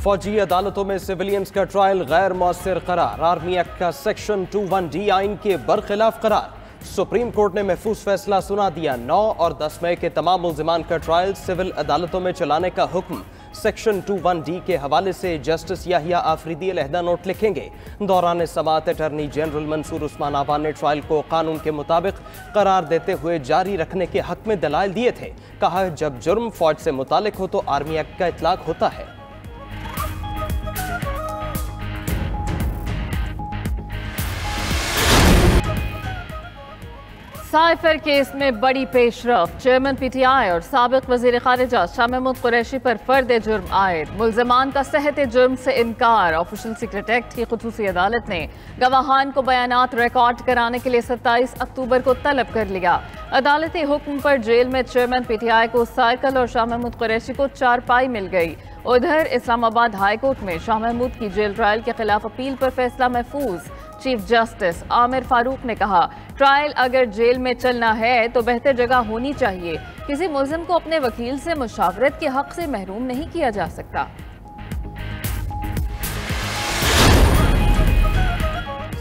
फौजी अदालतों में सिविलियंस का ट्रायल गैर मौसर करार। आर्मी एक्ट का सेक्शन 21D आइन के बरखिलाफ करार। सुप्रीम कोर्ट ने महफूज फैसला सुना दिया। 9 और 10 मई के तमाम मुल्जिमान का ट्रायल सिविल अदालतों में चलाने का हुक्म। सेक्शन 21D के हवाले से जस्टिस याहिया आफरीदी अलहदा नोट लिखेंगे। दौरान समाअत अटॉर्नी जनरल मंसूर उस्मान आवान ने ट्रायल को कानून के मुताबिक करार देते हुए जारी रखने के हक में दलाइल दिए थे। कहा, जब जुर्म फौज से मुतालिक हो तो आर्मी एक्ट का इतलाक होता है। साइफर केस में बड़ी पेशरफ। चेयरमैन PTI और साबिक वजीर खारिजा शाह महमूद कुरैशी पर फर्द जुर्म आयद। मुल्ज़मान का सहत जुर्म से इनकार। ऑफिशियल सीक्रेट एक्ट की खुसूसी अदालत ने गवाहान को बयानात रिकॉर्ड कराने के लिए 27 अक्टूबर को तलब कर लिया। अदालती हुक्म पर जेल में चेयरमैन PTI को साइकिल और शाह महमूद कुरैशी को चारपाई मिल गई। उधर इस्लामाबाद हाई कोर्ट में शाह महमूद की जेल ट्रायल के खिलाफ अपील पर फैसला महफूज। चीफ जस्टिस आमिर फारूक ने कहा, ट्रायल अगर जेल में चलना है तो बेहतर जगह होनी चाहिए। किसी मुल्जिम को अपने वकील से मुशावरत के हक से महरूम नहीं किया जा सकता।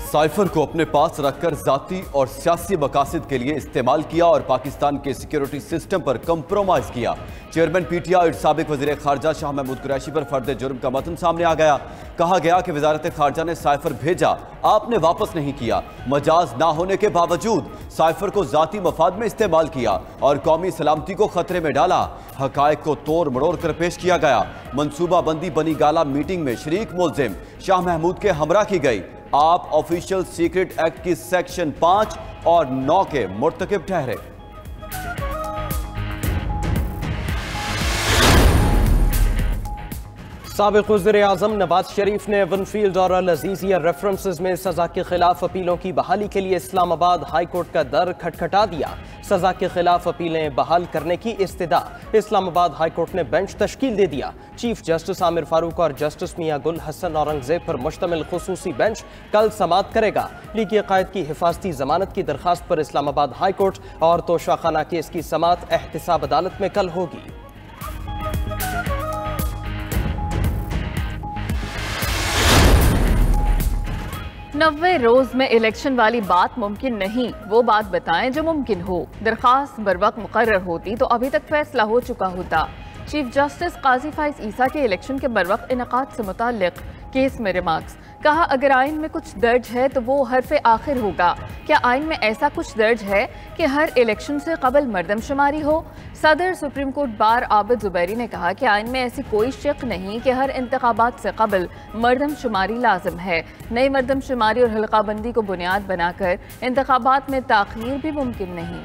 साइफर को अपने पास रखकर जाती और सियासी मकासद के लिए इस्तेमाल किया और पाकिस्तान के सिक्योरिटी सिस्टम पर कंप्रोमाइज किया। चेयरमैन PTI और साबिक वजीर खारजा शाह महमूद कुरैशी पर फर्द जुर्म का मतन सामने आ गया। कहा गया कि वजारत खारजा ने साइफर भेजा, आपने वापस नहीं किया। मजाज ना होने के बावजूद साइफर को जाती मफाद में इस्तेमाल किया और कौमी सलामती को खतरे में डाला। हकायक को तोड़ मड़ोड़ कर पेश किया गया। मनसूबा बंदी बनी गाला मीटिंग में शरीक मुल्जिम शाह महमूद के हमरा की गई। आप ऑफिशियल सीक्रेट एक्ट की सेक्शन 5 और 9 के मुर्तकिब ठहरे। साबिक वज़ीर-ए-आज़म नवाज शरीफ ने विनफील्ड और अल अज़ीज़िया रेफरेंसेस में सजा के खिलाफ अपीलों की बहाली के लिए इस्लामाबाद हाई कोर्ट का दर खटखटा दिया। सजा के खिलाफ अपीलें बहाल करने की इस्तदा। इस्लामाबाद हाई कोर्ट ने बेंच तश्कील दे दिया। चीफ जस्टिस आमिर फारूक और जस्टिस मियां गुल हसन औरंगजेब पर मुश्तमिल खुसूसी बेंच कल समाअत करेगा। लीगी कायद की हिफाजती जमानत की दरखास्त पर इस्लामाबाद हाई कोर्ट और तोशाखाना केस की समाअत एहतिसाब अदालत में कल होगी। 90 रोज में इलेक्शन वाली बात मुमकिन नहीं, वो बात बताएं जो मुमकिन हो। दरखास्त बर वक्त मुकर्रर होती तो अभी तक फैसला हो चुका होता। चीफ जस्टिस काजी फाइज ईसा के इलेक्शन के बर वक्त इनकाद से मुताल्लिक केस में रिमार्क्स। कहा, अगर आइन में कुछ दर्ज है तो वो हरफ आखिर होगा। क्या आइन में ऐसा कुछ दर्ज है कि हर इलेक्शन से कबल मरदमशुमारी हो? सदर supreme court bar Abid Zubairi ने कहा कि आइन में ऐसी कोई शक नहीं कि हर इंतखाबात से कबल मरदमशुमारी लाजिम है। नई मरदमशुमारी और हल्काबंदी को बुनियाद बनाकर इंतखाबात में ताख़ीर भी मुमकिन नहीं।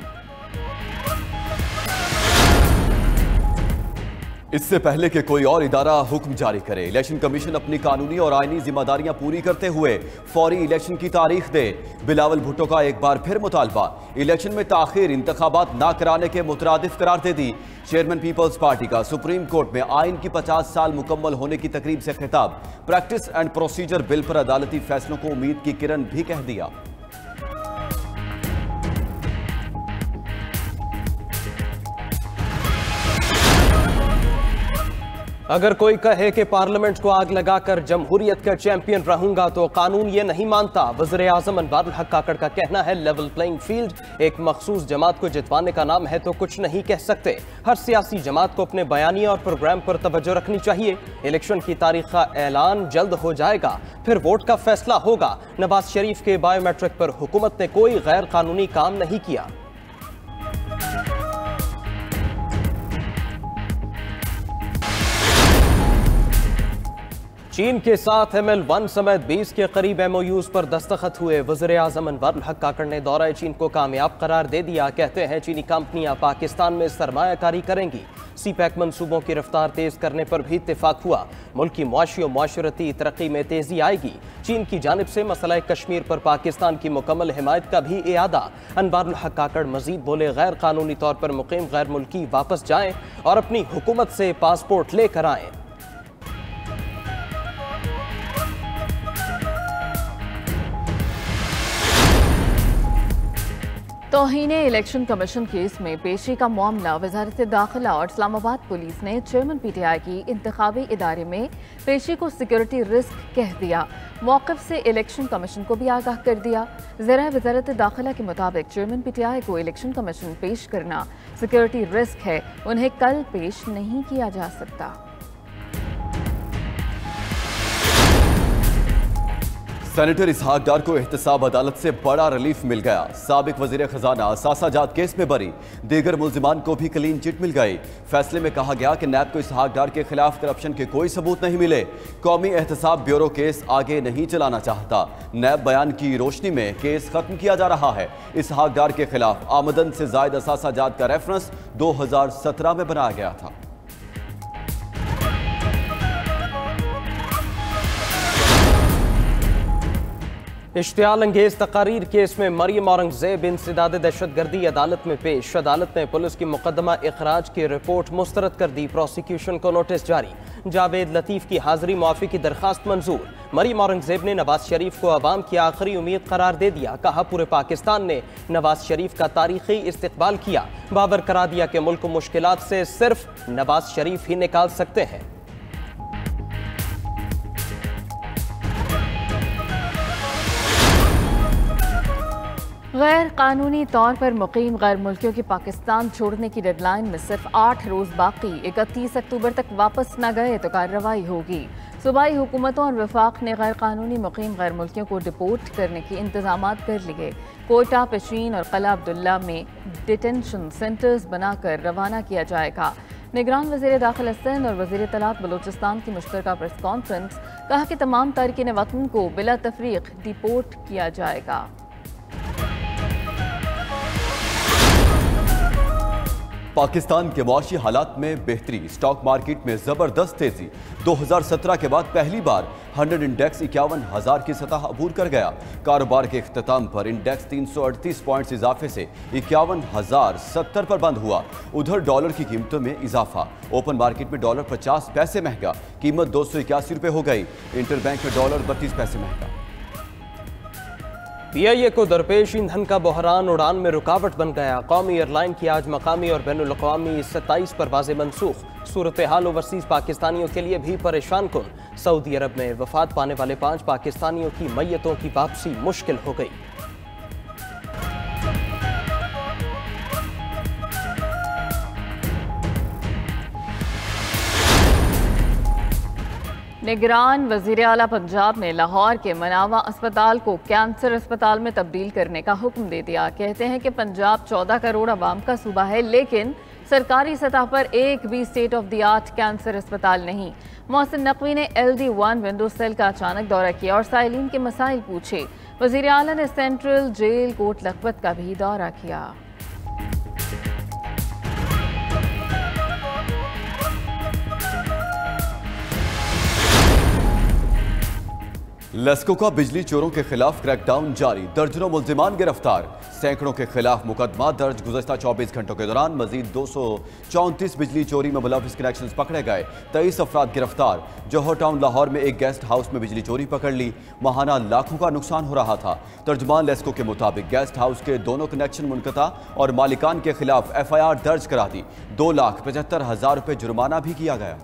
इससे पहले कि कोई और इदारा हुक्म जारी करे, इलेक्शन कमीशन अपनी कानूनी और आईनी जिम्मेदारियां पूरी करते हुए फौरी इलेक्शन की तारीख दे। बिलावल भुट्टो का एक बार फिर मुतालबा, इलेक्शन में ताखीर इंतखाबात ना कराने के मुतरादिफ करार दे दी। चेयरमैन पीपल्स पार्टी का सुप्रीम कोर्ट में आइन की 50 साल मुकम्मल होने की तकरीब से खिताब। प्रैक्टिस एंड प्रोसीजर बिल पर अदालती फैसलों को उम्मीद की किरण भी कह दिया। अगर कोई कहे कि पार्लियामेंट को आग लगाकर जमहूरियत का चैंपियन रहूंगा तो कानून ये नहीं मानता। वज़ीर-ए-आज़म अनवारुल हक काकड़ का कहना है, लेवल प्लेइंग फील्ड एक मखसूस जमात को जितवाने का नाम है तो कुछ नहीं कह सकते। हर सियासी जमात को अपने बयानिया और प्रोग्राम पर तवज्जो रखनी चाहिए। इलेक्शन की तारीख का ऐलान जल्द हो जाएगा, फिर वोट का फैसला होगा। नवाज शरीफ के बायोमेट्रिक पर हुकूमत ने कोई गैर कानूनी काम नहीं किया। चीन के साथ ML1 समेत 20 के करीब MOUs पर दस्तखत हुए। वज़ीर-ए-आज़म अनवारुल हक काकड़ ने दौरा चीन को कामयाब करार दे दिया। कहते हैं चीनी कंपनियां पाकिस्तान में सरमायाकारी करेंगी। CPEC मंसूबों की रफ्तार तेज करने पर भी इत्तेफाक हुआ। मुल्क की मुआशी और मुआशरती तरक्की में तेजी आएगी। चीन की जानिब से मसला कश्मीर पर पाकिस्तान की मुकम्मल हिमायत का भी इयादा। अनवारुल हक काकड़ मजीद बोले, गैर कानूनी तौर पर मुकीम गैर मुल्की वापस जाएं और अपनी हुकूमत से पासपोर्ट लेकर आएं। तौहीन इलेक्शन कमीशन केस में पेशी का मामला वजारत दाखिला और इस्लामाबाद पुलिस ने चेयरमैन PTI की इंतखाबी इदारे में पेशी को सिक्योरिटी रिस्क कह दिया। मौक़िफ़ से इलेक्शन कमीशन को भी आगाह कर दिया। ज़राए वजारत दाखिला के मुताबिक चेयरमैन PTI को इलेक्शन कमीशन पेश करना सिक्योरिटी रिस्क है, उन्हें कल पेश नहीं किया जा सकता। सेनेटर इसहाक डार को एहतसाब अदालत से बड़ा रिलीफ मिल गया। साबिक वजीर खजाना असासा जात केस में बरी, दीगर मुल्जिमान को भी क्लीन चिट मिल गई। फैसले में कहा गया कि नैब को इसहाक डार के खिलाफ करप्शन के कोई सबूत नहीं मिले। कौमी एहतसाब ब्यूरो केस आगे नहीं चलाना चाहता। नैब बयान की रोशनी में केस खत्म किया जा रहा है। इसहाक डार के खिलाफ आमदन से जायद असासा जात का रेफरेंस 2017 में बनाया गया था। इश्तियाल अंगेज तकारीर केस में मरियम औरंगजेब इंसदाद दहशतगर्दी अदालत में पेश। अदालत ने पुलिस की मुकदमा इखराज की रिपोर्ट मुस्तरद कर दी। प्रोसिक्यूशन को नोटिस जारी। जावेद लतीफ की हाजिरी मुआफी की दरखास्त मंजूर। मरियम औरंगजेब ने नवाज शरीफ को अवाम की आखिरी उम्मीद करार दे दिया। कहा पूरे पाकिस्तान ने नवाज शरीफ का तारीखी इस्तकबाल किया। बाबर करा दिया कि मुल्क को मुश्किलात से सिर्फ नवाज शरीफ ही निकाल सकते हैं। गैर कानूनी तौर पर मुकीम गैर मुल्कियों की पाकिस्तान छोड़ने की डेडलाइन में सिर्फ 8 रोज़ बाकी। 31 अक्टूबर तक वापस न गए तो कार्रवाई होगी। सूबाई हुकूमतों और वफाक ने गैर कानूनी मुकीम गैर मुल्कियों को डिपोर्ट करने के इंतजाम कर लिए। कोयटा, पेशीन और कला अब्दुल्ला में डिटेंशन सेंटर्स बनाकर रवाना किया जाएगा। निगरान वज़ीर दाखिला सिंध और वज़ीर इत्तलात बलूचिस्तान की मुश्तरका प्रेस कॉन्फ्रेंस। कहा कि तमाम तारिकीन वतन को बिला तफरीक डिपोर्ट किया जाएगा। पाकिस्तान के मुआशी हालात में बेहतरी, स्टॉक मार्केट में जबरदस्त तेजी। 2017 के बाद पहली बार 100 इंडेक्स 51,000 की सतह अबूर कर गया। कारोबार के इख्तिताम पर इंडेक्स 338 पॉइंट्स इजाफे से 51,070 पर बंद हुआ। उधर डॉलर की कीमतों में इजाफा। ओपन मार्केट में डॉलर 50 पैसे महंगा, कीमत 281 रुपये हो गई। इंटरबैंक में डॉलर 32 पैसे महंगा। PIA को दरपेश ईंधन का बहरान उड़ान में रुकावट बन गया। कौमी एयरलाइन की आज मकामी और बैनुल-अक़वामी 27 परवाज़ें मनसूख। सूरत हाल ओवरसीज़ पाकिस्तानियों के लिए भी परेशान कुन। सऊदी अरब में वफात पाने वाले 5 पाकिस्तानियों की मैयतों की वापसी मुश्किल हो गई। निगरान वज़ीर आला पंजाब ने लाहौर के मनावा अस्पताल को कैंसर अस्पताल में तब्दील करने का हुक्म दे दिया। कहते हैं कि पंजाब 14 करोड़ आवाम का सूबा है, लेकिन सरकारी सतह पर एक भी state of the art cancer अस्पताल नहीं। मोहसिन नकवी ने LD1 विंडो सेल का अचानक दौरा किया और साइलिन के मसाइल पूछे। वज़ीर आला ने सेंट्रल जेल कोट लखपत का भी दौरा किया। लेस्को का बिजली चोरों के खिलाफ क्रैकडाउन जारी। दर्जनों मुल्जिमान गिरफ्तार, सैकड़ों के खिलाफ मुकदमा दर्ज। गुज़श्ता 24 घंटों के दौरान मजीद 234 बिजली चोरी में मुलविस कनेक्शंस पकड़े गए। 23 अफराद गिरफ्तार। जौहर टाउन लाहौर में एक गेस्ट हाउस में बिजली चोरी पकड़ ली। माहाना लाखों का नुकसान हो रहा था। तर्जुमान लेस्को के मुताबिक गेस्ट हाउस के दोनों कनेक्शन मुनक़ता और मालिकान के खिलाफ FIR दर्ज करा दी। 2,75,000 रुपये जुर्माना भी किया गया।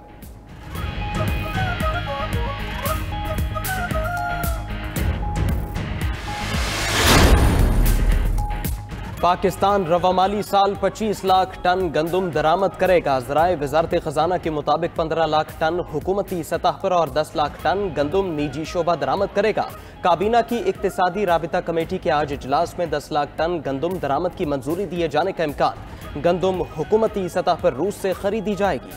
पाकिस्तान रवामाली साल 25 लाख टन गंदम दरामद करेगा। ज़राए वज़ारत ख़जाना के मुताबिक 15 लाख टन हुकूमती सतह पर और 10 लाख टन गंदम निजी शोबा दरामद करेगा। काबीना की इक्तिसादी राबिता कमेटी के आज इजलास में 10 लाख टन गंदम दरामद की मंजूरी दिए जाने का इम्कान। गंदम हुकूमती सतह पर रूस से खरीदी जाएगी।